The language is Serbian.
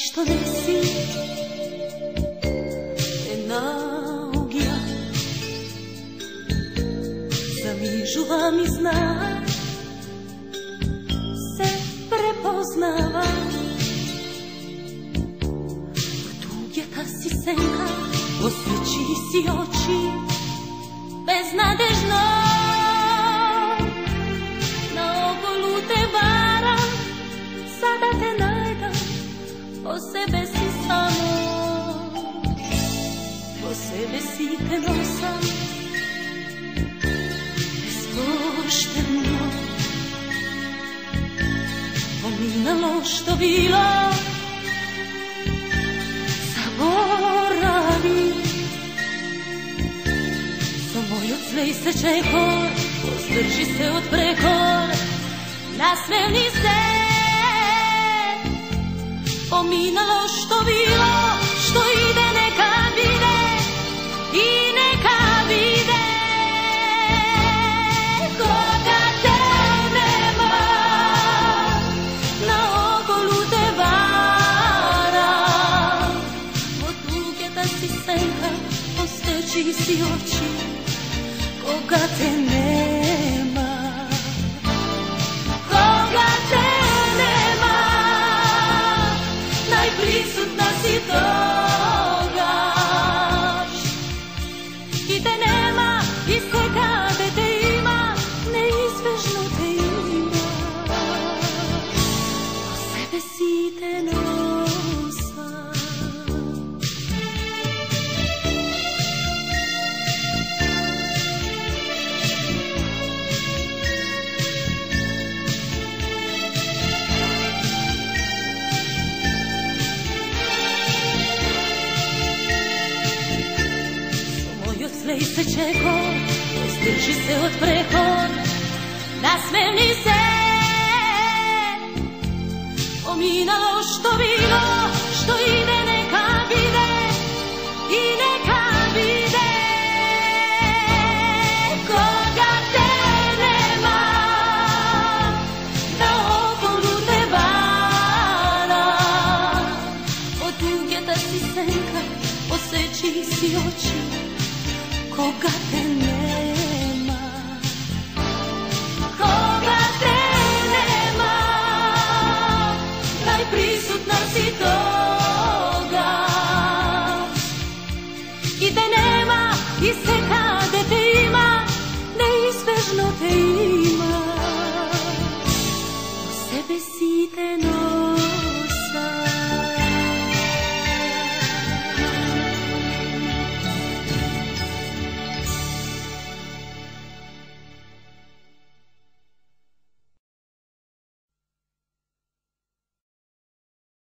što ne si te naugija, zamižuva mi znaš, se prepoznava. Tu je ta si senka, osveći si oči, beznadežno na ogolu te varam, sada te najdam, po sebe si samo, po sebe si te nosam, bespošteno pominalo što bilo, zaboravi. Moj oclej se čekor, pozdrži se od prekor, nasmevni se, pominalo što bilo, što ide neka vide i neka vide. Koga te nema, na ogolu te vara, od tuge da si senka, posteći si oči, koga te nema, koga te nema, najprisutna si togaš. I te nema, i sve kada te ima, neizbežno te ima, po sebe si te nosam. Slej se čekor, pozdrži se od prekor, nasmevni se, pominalo što bilo, što ide neka vide i neka vide. Koga te nema, na ogolu te vara, od tuge da si senka, poseći si oči, koga te nema, koga te nema, najprisutna si toga. I te nema, i sve kada te ima, neizbežno te ima.